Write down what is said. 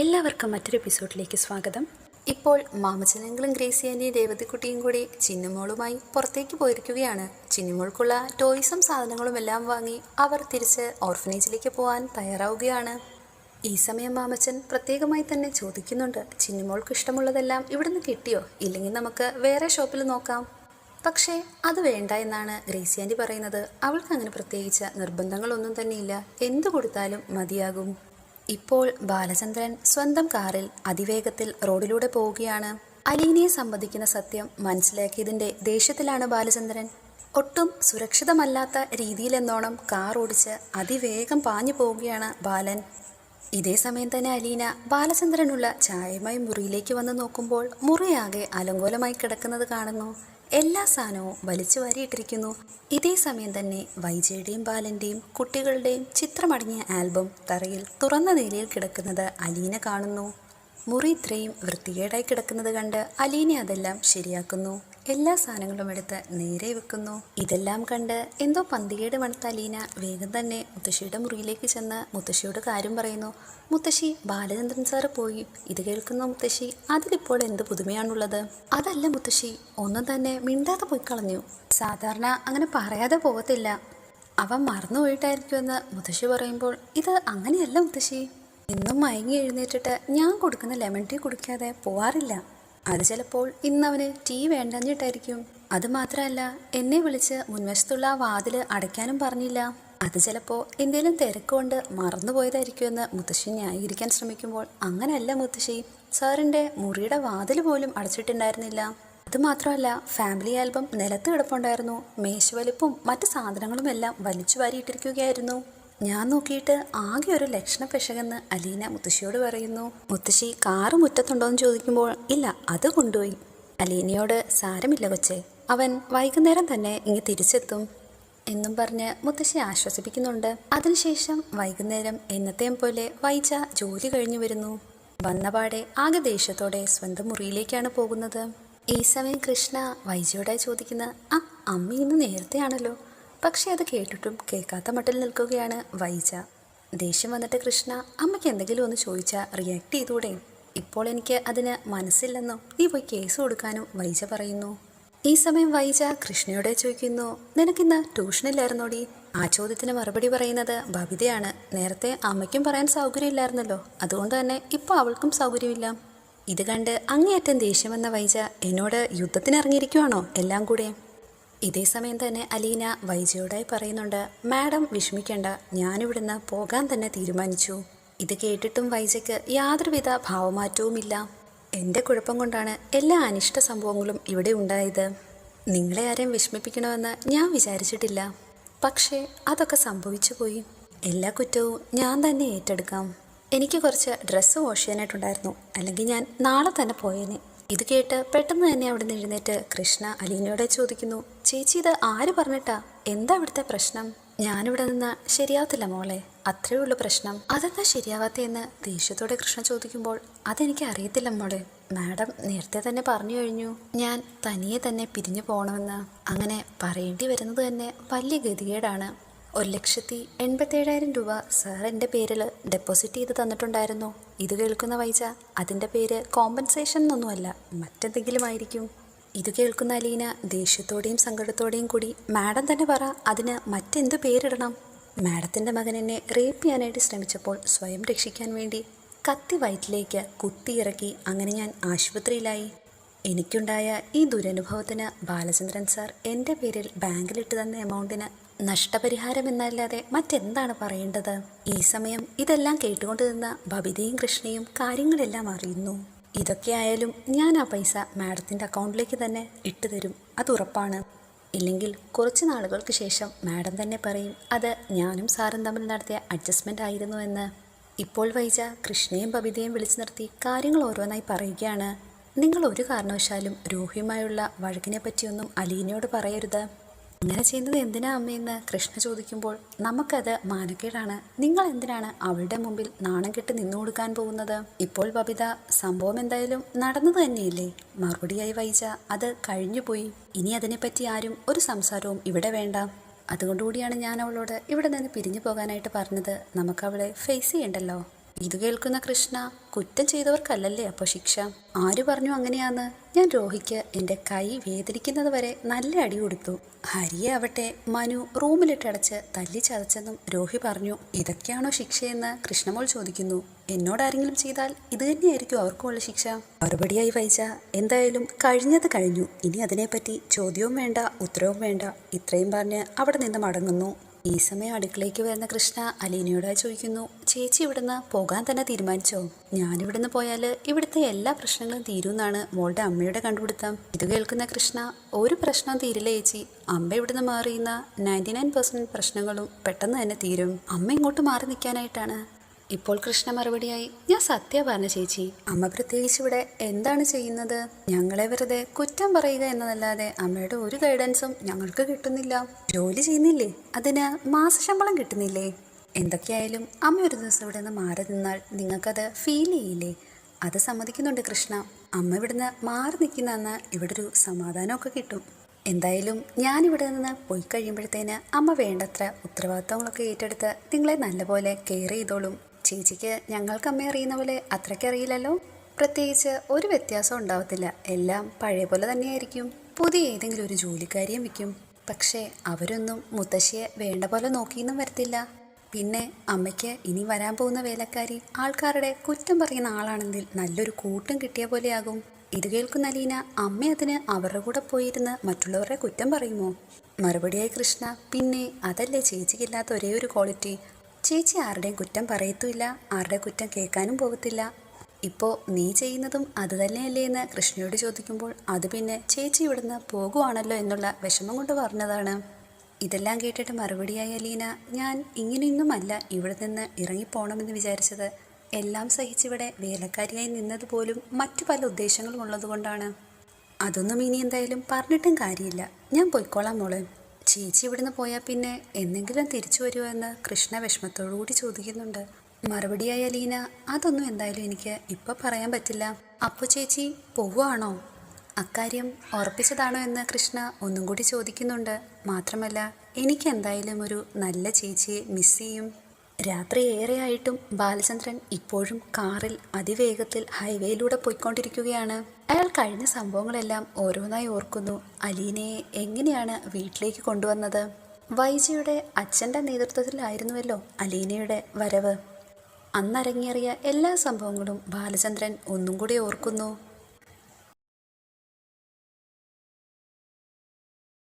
എല്ലാവർക്കും മറ്റൊരു എപ്പിസോഡിലേക്ക് സ്വാഗതം. ഇപ്പോൾ മാമച്ചനങ്ങളും ഗ്രേസിയാൻ്റെയും രേവതിക്കുട്ടിയും കൂടി ചിന്നുമോളുമായി പുറത്തേക്ക് പോയിരിക്കുകയാണ്. ചിന്നുമോൾക്കുള്ള ടോയ്സും സാധനങ്ങളും എല്ലാം വാങ്ങി അവർ തിരിച്ച് ഓർഫനേജിലേക്ക് പോകാൻ തയ്യാറാവുകയാണ്. ഈ സമയം മാമച്ചൻ പ്രത്യേകമായി തന്നെ ചോദിക്കുന്നുണ്ട്, ചിന്നുമോൾക്ക് ഇഷ്ടമുള്ളതെല്ലാം ഇവിടുന്ന് കിട്ടിയോ? ഇല്ലെങ്കിൽ നമുക്ക് വേറെ ഷോപ്പിൽ നോക്കാം. പക്ഷേ അത് വേണ്ട എന്നാണ് ഗ്രേസിയാൻ്റി പറയുന്നത്. അവൾക്ക് അങ്ങനെ പ്രത്യേകിച്ച് നിർബന്ധങ്ങളൊന്നും തന്നെയില്ല, എന്തു കൊടുത്താലും മതിയാകും. ഇപ്പോൾ ബാലചന്ദ്രൻ സ്വന്തം കാറിൽ അതിവേഗത്തിൽ റോഡിലൂടെ പോവുകയാണ്. അലീനയെ സംബന്ധിക്കുന്ന സത്യം മനസ്സിലാക്കിയതിൻ്റെ ദേഷ്യത്തിലാണ് ബാലചന്ദ്രൻ. ഒട്ടും സുരക്ഷിതമല്ലാത്ത രീതിയിലെന്നോണം കാർ ഓടിച്ച് അതിവേഗം പാഞ്ഞു പോവുകയാണ് ബാലൻ. ഇതേ സമയം തന്നെ അലീന ബാലചന്ദ്രനുള്ള ചായയുമായി മുറിയിലേക്ക് വന്ന് നോക്കുമ്പോൾ മുറിയാകെ അലങ്കോലമായി കിടക്കുന്നത് കാണുന്നു. എല്ലാ സാധനവും വലിച്ചു വാരിയിട്ടിരിക്കുന്നു. ഇതേ സമയം തന്നെ വൈജയുടെയും ബാലൻ്റെയും കുട്ടികളുടെയും ചിത്രമടങ്ങിയ ആൽബം തറയിൽ തുറന്ന നിലയിൽ കിടക്കുന്നത് അലീന കാണുന്നു. മുറി ഇത്രയും വൃത്തികേടായി കിടക്കുന്നത് കണ്ട് അലീന അതെല്ലാം ശരിയാക്കുന്നു. എല്ലാ സാധനങ്ങളും എടുത്ത് നേരെ വെക്കുന്നു. ഇതെല്ലാം കണ്ട് എന്തോ പന്തികേട് മണത്ത അലീന വേഗം തന്നെ മുത്തശ്ശിയുടെ മുറിയിലേക്ക് ചെന്ന് മുത്തശ്ശിയോട് കാര്യം പറയുന്നു. മുത്തശ്ശി, ബാലചന്ദ്രൻ സാറ് പോയി. ഇത് കേൾക്കുന്ന മുത്തശ്ശി, അതിലിപ്പോൾ എന്ത് പുതുമയാണുള്ളത്? അതല്ല മുത്തശ്ശി, ഒന്നും തന്നെ മിണ്ടാതെ പോയി കളഞ്ഞു. സാധാരണ അങ്ങനെ പറയാതെ പോകത്തില്ല. അവൻ മറന്നുപോയിട്ടായിരിക്കുമെന്ന് മുത്തശ്ശി പറയുമ്പോൾ, ഇത് അങ്ങനെയല്ല മുത്തശ്ശി. ഇന്നും മയങ്ങി എഴുന്നേറ്റിട്ട് ഞാൻ കൊടുക്കുന്ന ലെമൺ ടീ കുടിക്കാതെ പോവാറില്ല. അത് ചിലപ്പോൾ ഇന്നവന് ടീ വേണ്ടഞ്ഞിട്ടായിരിക്കും. അതുമാത്രമല്ല, എന്നെ വിളിച്ച് മുൻവശത്തുള്ള ആ വാതിൽ അടയ്ക്കാനും പറഞ്ഞില്ല. അത് ചിലപ്പോൾ എന്തെങ്കിലും തിരക്കുകൊണ്ട് മറന്നുപോയതായിരിക്കുമെന്ന് മുത്തശ്ശി ന്യായീകരിക്കാൻ ശ്രമിക്കുമ്പോൾ, അങ്ങനെയല്ല മുത്തശ്ശി, സാറിൻ്റെ മുറിയുടെ വാതിൽ പോലും അടച്ചിട്ടുണ്ടായിരുന്നില്ല. അതുമാത്രമല്ല, ഫാമിലി ആൽബം നിലത്ത് കിടപ്പുണ്ടായിരുന്നു. മേശവലിപ്പും മറ്റ് സാധനങ്ങളും എല്ലാം വലിച്ചു വാരിയിട്ടിരിക്കുകയായിരുന്നു. ഞാൻ നോക്കിയിട്ട് ആകെ ഒരു ലക്ഷണ പെശകെന്ന് അലീന മുത്തശ്ശിയോട് പറയുന്നു. മുത്തശ്ശി, കാറ് മുറ്റത്തുണ്ടോയെന്ന് ചോദിക്കുമ്പോൾ, ഇല്ല, അത് കൊണ്ടുപോയി. അലീനയോട്, സാരമില്ല കൊച്ചേ, അവൻ വൈകുന്നേരം തന്നെ ഇങ്ങ് തിരിച്ചെത്തും എന്നും പറഞ്ഞ് മുത്തശ്ശി ആശ്വസിപ്പിക്കുന്നുണ്ട്. അതിനുശേഷം വൈകുന്നേരം എന്നത്തെയും പോലെ വൈജ ജോലി കഴിഞ്ഞു വരുന്നു. വന്നപാടെ ആകെ ദേഷ്യത്തോടെ സ്വന്തം മുറിയിലേക്കാണ് പോകുന്നത്. ഈ സമയം കൃഷ്ണ വൈജയോടായി ചോദിക്കുന്ന, അമ്മ ഇന്ന് നേരത്തെയാണല്ലോ. പക്ഷെ അത് കേട്ടിട്ടും കേൾക്കാത്ത മട്ടിൽ നിൽക്കുകയാണ് വൈജ. ദേഷ്യം വന്നിട്ട് കൃഷ്ണ, അമ്മയ്ക്ക് എന്തെങ്കിലും ഒന്ന് ചോദിച്ചാൽ റിയാക്ട് ചെയ്തൂടെ? ഇപ്പോൾ എനിക്ക് അതിന് മനസ്സില്ലെന്നോ? നീ പോയി കേസ് കൊടുക്കാനും വൈജ പറയുന്നു. ഈ സമയം വൈജ കൃഷ്ണയോടെ ചോദിക്കുന്നു, നിനക്കിന്ന് ട്യൂഷനില്ലായിരുന്നോടി? ആ ചോദ്യത്തിന് മറുപടി പറയുന്നത് ബബിതയാണ്. നേരത്തെ അമ്മയ്ക്കും പറയാൻ സൗകര്യമില്ലായിരുന്നല്ലോ, അതുകൊണ്ട് തന്നെ ഇപ്പോൾ അവൾക്കും സൗകര്യമില്ല. ഇത് കണ്ട് അങ്ങേയറ്റം ദേഷ്യം വന്ന വൈജ എന്നോട് യുദ്ധത്തിനിറങ്ങിയിരിക്കുവാണോ എല്ലാം കൂടെ? ഇതേ സമയം തന്നെ അലീന വൈജയോടായി പറയുന്നുണ്ട്, മാഡം വിഷമിക്കേണ്ട, ഞാനിവിടുന്ന് പോകാൻ തന്നെ തീരുമാനിച്ചു. ഇത് കേട്ടിട്ടും വൈജയ്ക്ക് യാതൊരുവിധ ഭാവമാറ്റവുമില്ല. എൻ്റെ കുഴപ്പം കൊണ്ടാണ് എല്ലാ അനിഷ്ട സംഭവങ്ങളും ഇവിടെ ഉണ്ടായത്. നിങ്ങളെ ആരെയും വിഷമിപ്പിക്കണമെന്ന് ഞാൻ വിചാരിച്ചിട്ടില്ല. പക്ഷേ അതൊക്കെ സംഭവിച്ചു പോയി. എല്ലാ കുറ്റവും ഞാൻ തന്നെ ഏറ്റെടുക്കാം. എനിക്ക് കുറച്ച് ഡ്രസ്സ് വാഷ് ചെയ്യാനായിട്ടുണ്ടായിരുന്നു, അല്ലെങ്കിൽ ഞാൻ നാളെ തന്നെ പോയേനെ. ഇത് കേട്ട് പെട്ടെന്ന് തന്നെ അവിടെ നിന്ന് എഴുന്നേറ്റ് കൃഷ്ണ അലീനയോടെ ചോദിക്കുന്നു, ചേച്ചി, ഇത് ആര് പറഞ്ഞിട്ടാ? എന്താ ഇവിടുത്തെ പ്രശ്നം? ഞാനിവിടെ നിന്ന് ശരിയാവത്തില്ല മോളെ, അത്രേ ഉള്ളൂ പ്രശ്നം. അതെന്താ ശരിയാവാത്തതെന്ന് ദേഷ്യത്തോടെ കൃഷ്ണ ചോദിക്കുമ്പോൾ, അതെനിക്ക് അറിയത്തില്ല മോളെ. മാഡം നേരത്തെ തന്നെ പറഞ്ഞു കഴിഞ്ഞു ഞാൻ തനിയെ തന്നെ പിരിഞ്ഞു പോകണമെന്ന്. അങ്ങനെ പറയേണ്ടി വരുന്നത് തന്നെ വലിയ ഗതികേടാണ്. 1,87,000 രൂപ സാർ എൻ്റെ പേരിൽ ഡെപ്പോസിറ്റ് ചെയ്ത് തന്നിട്ടുണ്ടായിരുന്നു. ഇത് കേൾക്കുന്ന വൈജ, അതിൻ്റെ പേര് കോമ്പൻസേഷൻ എന്നൊന്നുമല്ല, മറ്റെന്തെങ്കിലും ആയിരിക്കും. ഇത് കേൾക്കുന്ന അലീന ദേഷ്യത്തോടെയും സങ്കടത്തോടെയും കൂടി, മാഡം തന്നെ പറ, അതിന് മറ്റെന്ത് പേരിടണം? മാഡത്തിൻ്റെ മകൻ എന്നെ റേപ്പ് ചെയ്യാനായിട്ട് ശ്രമിച്ചപ്പോൾ സ്വയം രക്ഷിക്കാൻ വേണ്ടി കത്തി വയറ്റിലേക്ക് കുത്തിയിറക്കി. അങ്ങനെ ഞാൻ ആശുപത്രിയിലായി. എനിക്കുണ്ടായ ഈ ദുരനുഭവത്തിന് ബാലചന്ദ്രൻ സാർ എൻ്റെ പേരിൽ ബാങ്കിലിട്ട് തന്ന എമൗണ്ടിന് നഷ്ടപരിഹാരം എന്നല്ലാതെ മറ്റെന്താണ് പറയേണ്ടത്? ഈ സമയം ഇതെല്ലാം കേട്ടുകൊണ്ട് നിന്ന ബബിതയും കൃഷ്ണയും കാര്യങ്ങളെല്ലാം അറിയുന്നു. ഇതൊക്കെ ആയാലും ഞാൻ ആ പൈസ മാഡത്തിൻ്റെ അക്കൗണ്ടിലേക്ക് തന്നെ ഇട്ടുതരും, അത് ഉറപ്പാണ്. ഇല്ലെങ്കിൽ കുറച്ച് നാളുകൾക്ക് ശേഷം മാഡം തന്നെ പറയും അത് ഞാനും സാറും തമ്മിൽ നടത്തിയ അഡ്ജസ്റ്റ്മെൻ്റ് ആയിരുന്നു എന്ന്. ഇപ്പോൾ വൈജ കൃഷ്ണയും ബബിതയും വിളിച്ചു നിർത്തി കാര്യങ്ങൾ ഓരോന്നായി പറയുകയാണ്. നിങ്ങൾ ഒരു കാരണവശാലും രോഹിയുമായുള്ള വഴക്കിനെ പറ്റിയൊന്നും അലീനയോട് പറയരുത്. അങ്ങനെ ചെയ്യുന്നത് എന്തിനാ അമ്മയെന്ന് കൃഷ്ണ ചോദിക്കുമ്പോൾ, നമുക്കത് മാനക്കേടാണ്. നിങ്ങൾ എന്തിനാണ് അവളുടെ മുമ്പിൽ നാണം കെട്ട് നിന്നു കൊടുക്കാൻ പോകുന്നത്? ഇപ്പോൾ ബബിത, സംഭവം എന്തായാലും നടന്നത് തന്നെയില്ലേ? മറുപടിയായി വൈജ, അത് കഴിഞ്ഞുപോയി. ഇനി അതിനെപ്പറ്റി ആരും ഒരു സംസാരവും ഇവിടെ വേണ്ട. അതുകൊണ്ടുകൂടിയാണ് ഞാൻ അവളോട് ഇവിടെ നിന്ന് പിരിഞ്ഞു പോകാനായിട്ട് പറഞ്ഞത്. നമുക്കവളെ ഫേസ് ചെയ്യണ്ടല്ലോ. ഇത് കേൾക്കുന്ന കൃഷ്ണ, കുറ്റം ചെയ്തവർക്കല്ലല്ലേ അപ്പോൾ ശിക്ഷ? ആര് പറഞ്ഞു അങ്ങനെയാന്ന്? ഞാൻ രോഹിക്ക് എൻ്റെ കൈ വേദനിക്കുന്നത് വരെ നല്ല അടി കൊടുത്തു. ഹരിയെ ആവട്ടെ മനു റൂമിലിട്ടടച്ച് തല്ലി ചതച്ചെന്നും രോഹി പറഞ്ഞു. ഇതൊക്കെയാണോ ശിക്ഷയെന്ന് കൃഷ്ണമോൾ ചോദിക്കുന്നു. എന്നോടാരെങ്കിലും ചെയ്താൽ ഇത് തന്നെയായിരിക്കും അവർക്കുള്ള ശിക്ഷ. മറുപടിയായി വൈജ, എന്തായാലും കഴിഞ്ഞത് കഴിഞ്ഞു, ഇനി അതിനെപ്പറ്റി ചോദ്യവും വേണ്ട ഉത്തരവും വേണ്ട. ഇത്രയും പറഞ്ഞ് അവിടെ നിന്ന് മടങ്ങുന്നു. ഈ സമയം അടുക്കളയ്ക്ക് വരുന്ന കൃഷ്ണ അലീനയോടായി ചോദിക്കുന്നു, ചേച്ചി ഇവിടുന്ന് പോകാൻ തന്നെ തീരുമാനിച്ചോ? ഞാനിവിടുന്ന് പോയാൽ ഇവിടുത്തെ എല്ലാ പ്രശ്നങ്ങളും തീരുമെന്നാണ് മോളുടെ അമ്മയുടെ കണ്ടുപിടുത്തം. ഇത് കേൾക്കുന്ന കൃഷ്ണ, ഒരു പ്രശ്നം തീരില്ല ചേച്ചി. അമ്മ ഇവിടുന്ന് മാറിയുന്ന 99% പ്രശ്നങ്ങളും പെട്ടെന്ന് തന്നെ തീരും. അമ്മ ഇങ്ങോട്ട് മാറി നിൽക്കാനായിട്ടാണ്. ഇപ്പോൾ കൃഷ്ണ മറുപടിയായി, ഞാൻ സത്യ പറഞ്ഞ ചേച്ചി, അമ്മ പ്രത്യേകിച്ച് ഇവിടെ എന്താണ് ചെയ്യുന്നത്? ഞങ്ങളെ വെറുതെ കുറ്റം പറയുക എന്നതല്ലാതെ അമ്മയുടെ ഒരു ഗൈഡൻസും ഞങ്ങൾക്ക് കിട്ടുന്നില്ല. ജോലി ചെയ്യുന്നില്ലേ? അതിന് മാസശമ്പളം കിട്ടുന്നില്ലേ? എന്തൊക്കെയായാലും അമ്മ ഒരു ദിവസം ഇവിടെ നിന്ന് മാറി നിന്നാൽ നിങ്ങൾക്കത് ഫീൽ ചെയ്യില്ലേ? അത് സമ്മതിക്കുന്നുണ്ട് കൃഷ്ണ. അമ്മ ഇവിടുന്ന് മാറി നിൽക്കുന്ന ഇവിടെ ഒരു സമാധാനമൊക്കെ കിട്ടും. എന്തായാലും ഞാനിവിടെ നിന്ന് പോയി കഴിയുമ്പോഴത്തേന് അമ്മ വേണ്ടത്ര ഉത്തരവാദിത്തങ്ങളൊക്കെ ഏറ്റെടുത്ത് നിങ്ങളെ നല്ലപോലെ കെയർ ചെയ്തോളും. ചേച്ചിക്ക് ഞങ്ങൾക്ക് അമ്മയെ അറിയുന്ന പോലെ അത്രയ്ക്ക് അറിയില്ലല്ലോ. പ്രത്യേകിച്ച് ഒരു വ്യത്യാസം ഉണ്ടാവത്തില്ല. എല്ലാം പഴയ പോലെ തന്നെയായിരിക്കും. പുതിയ ഏതെങ്കിലും ഒരു ജോലിക്കാരിയും വയ്ക്കും. പക്ഷേ അവരൊന്നും മുത്തശ്ശിയെ വേണ്ട പോലെ നോക്കിയൊന്നും വരത്തില്ല. പിന്നെ അമ്മയ്ക്ക് ഇനി വരാൻ പോകുന്ന വേലക്കാരി ആൾക്കാരുടെ കുറ്റം പറയുന്ന ആളാണെങ്കിൽ നല്ലൊരു കൂട്ടും കിട്ടിയ പോലെയാകും. ഇത് കേൾക്കുന്ന അലീന, അമ്മ അതിന് അവരുടെ കൂടെ പോയിരുന്ന് മറ്റുള്ളവരുടെ കുറ്റം പറയുമോ? മറുപടിയായി കൃഷ്ണ, പിന്നെ അതല്ലേ ചേച്ചിക്കില്ലാത്ത ഒരേ ഒരു ക്വാളിറ്റി. ചേച്ചി ആരുടെയും കുറ്റം പറയത്തുമില്ല, ആരുടെ കുറ്റം കേൾക്കാനും പോകത്തില്ല. ഇപ്പോൾ നീ ചെയ്യുന്നതും അത് തന്നെയല്ലേ എന്ന് കൃഷ്ണയോട് ചോദിക്കുമ്പോൾ, അത് പിന്നെ ചേച്ചി ഇവിടുന്ന് പോകുവാണല്ലോ എന്നുള്ള വിഷമം കൊണ്ട് പറഞ്ഞതാണ്. ഇതെല്ലാം കേട്ടിട്ട് മറുപടിയായി അലീന, ഞാൻ ഇങ്ങനെയൊന്നുമല്ല ഇവിടെ നിന്ന് ഇറങ്ങിപ്പോണമെന്ന് വിചാരിച്ചത്. എല്ലാം സഹിച്ചിവിടെ വേലക്കാരിയായി നിന്നത് പോലും മറ്റു പല ഉദ്ദേശങ്ങളും ഉള്ളതുകൊണ്ടാണ്. അതൊന്നും ഇനി എന്തായാലും പറഞ്ഞിട്ടും കാര്യമില്ല. ഞാൻ പോയിക്കോളാം മോളെ. ചേച്ചി ഇവിടുന്ന് പോയാൽ പിന്നെ എന്തെങ്കിലും തിരിച്ചു വരുമോ എന്ന് കൃഷ്ണ വിഷമത്തോടുകൂടി ചോദിക്കുന്നുണ്ട്. മറുപടിയായി അലീന, അതൊന്നും എന്തായാലും എനിക്ക് ഇപ്പം പറയാൻ പറ്റില്ല. അപ്പോൾ ചേച്ചി പോവുകയാണോ? അക്കാര്യം ഉറപ്പിച്ചതാണോ എന്ന് കൃഷ്ണ ഒന്നും കൂടി ചോദിക്കുന്നുണ്ട്. മാത്രമല്ല, എനിക്ക് എന്തായാലും ഒരു നല്ല ചേച്ചിയെ മിസ് ചെയ്യും. രാത്രി ഏറെയായിട്ടും ബാലചന്ദ്രൻ ഇപ്പോഴും കാറിൽ അതിവേഗത്തിൽ ഹൈവേയിലൂടെ പോയിക്കൊണ്ടിരിക്കുകയാണ്. അയാൾ കഴിഞ്ഞ സംഭവങ്ങളെല്ലാം ഓരോന്നായി ഓർക്കുന്നു. അലീനയെ എങ്ങനെയാണ് വീട്ടിലേക്ക് കൊണ്ടുവന്നത്? വൈജിയുടെ അച്ഛൻ്റെ നേതൃത്വത്തിലായിരുന്നുവല്ലോ അലീനയുടെ വരവ്. അന്നരങ്ങേറിയ എല്ലാ സംഭവങ്ങളും ബാലചന്ദ്രൻ ഒന്നും കൂടി ഓർക്കുന്നു.